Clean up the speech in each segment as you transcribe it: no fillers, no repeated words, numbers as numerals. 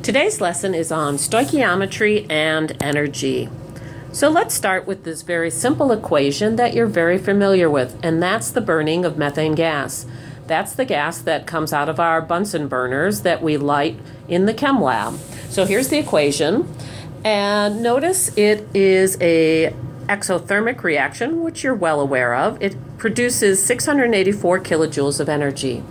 Today's lesson is on stoichiometry and energy. So let's start with this very simple equation that you're very familiar with, and that's the burning of methane gas. That's the gas that comes out of our Bunsen burners that we light in the chem lab. So here's the equation, and notice it is a exothermic reaction, which you're well aware of. It produces 684 kilojoules of energy.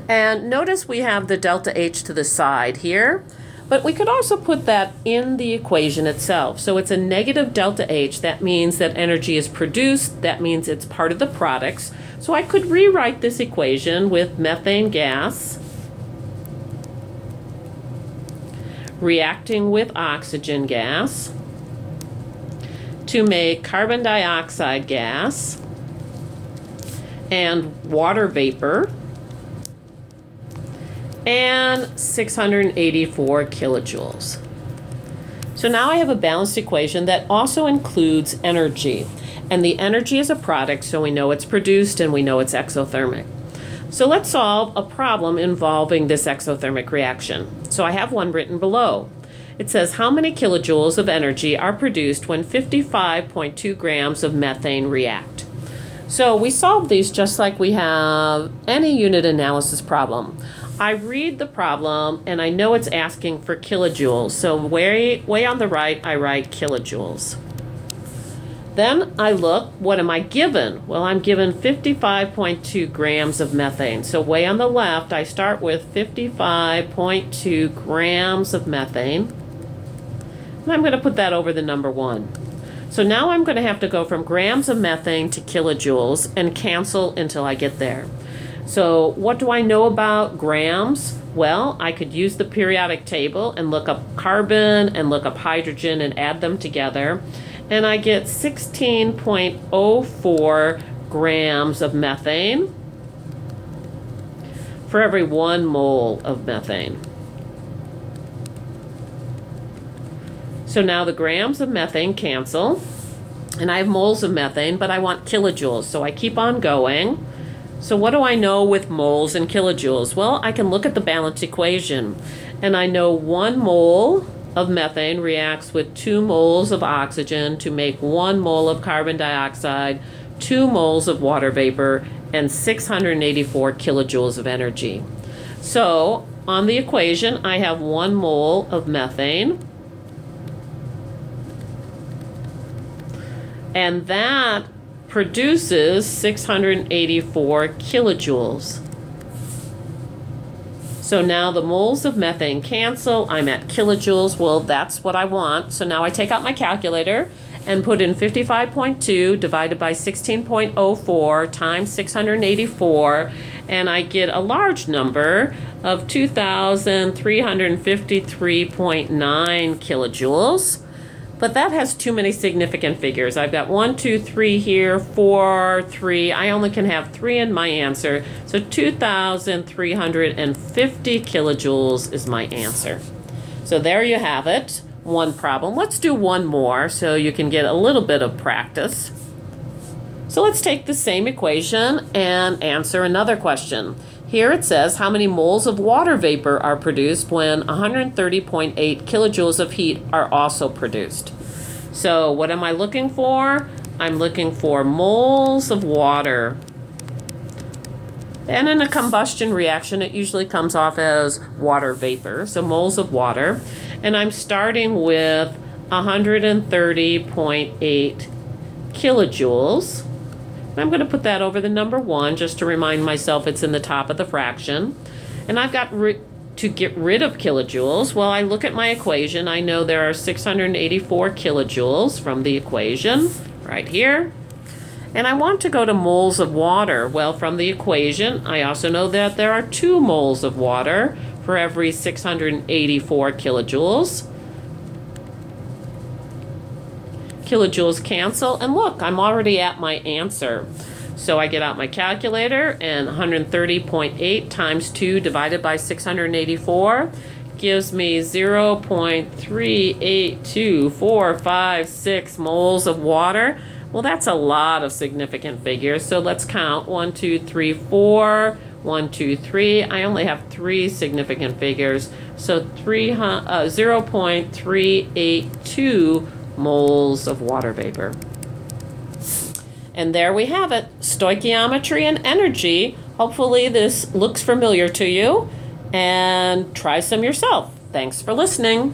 And notice we have the delta H to the side here, but we could also put that in the equation itself. So it's a negative delta H. That means that energy is produced. That means it's part of the products. So I could rewrite this equation with methane gas reacting with oxygen gas to make carbon dioxide gas and water vapor and 684 kilojoules. So now I have a balanced equation that also includes energy. And the energy is a product, so we know it's produced and we know it's exothermic. So let's solve a problem involving this exothermic reaction. So I have one written below. It says how many kilojoules of energy are produced when 55.2 grams of methane react. So we solve these just like we have any unit analysis problem. I read the problem and I know it's asking for kilojoules. So way on the right, I write kilojoules. Then I look, what am I given? Well, I'm given 55.2 grams of methane. So way on the left, I start with 55.2 grams of methane. And I'm going to put that over the number 1. So now I'm going to have to go from grams of methane to kilojoules and cancel until I get there. So what do I know about grams? Well, I could use the periodic table and look up carbon and look up hydrogen and add them together. And I get 16.04 grams of methane for every 1 mole of methane. So now the grams of methane cancel, and I have moles of methane, but I want kilojoules, so I keep on going. So what do I know with moles and kilojoules? Well, I can look at the balanced equation, and I know 1 mole of methane reacts with 2 moles of oxygen to make 1 mole of carbon dioxide, 2 moles of water vapor, and 684 kilojoules of energy. So on the equation, I have 1 mole of methane, and that produces 684 kilojoules. So now the moles of methane cancel. I'm at kilojoules. Well, that's what I want. So now I take out my calculator and put in 55.2 divided by 16.04 times 684, and I get a large number of 2,353.9 kilojoules. But that has too many significant figures. I've got 1, 2, 3 here, 4, 3. I only can have 3 in my answer. So 2,350 kilojoules is my answer. So there you have it, one problem. Let's do one more so you can get a little bit of practice. So let's take the same equation and answer another question. Here it says how many moles of water vapor are produced when 130.8 kilojoules of heat are also produced. So what am I looking for? I'm looking for moles of water. And in a combustion reaction, it usually comes off as water vapor, so moles of water. And I'm starting with 130.8 kilojoules. I'm going to put that over the number 1 just to remind myself it's in the top of the fraction. And I've got to get rid of kilojoules. Well, I look at my equation. I know there are 684 kilojoules from the equation right here. And I want to go to moles of water. Well, from the equation, I also know that there are 2 moles of water for every 684 kilojoules. Kilojoules cancel, and look, I'm already at my answer. So I get out my calculator, and 130.8 times 2 divided by 684 gives me 0.38245 moles of water. Well, that's a lot of significant figures. So let's count. 1, 2, 3, 4. 1, 2, 3. I only have 3 significant figures, so 0.382 moles of water vapor. And there we have it, stoichiometry and energy. Hopefully this looks familiar to you, and try some yourself. Thanks for listening.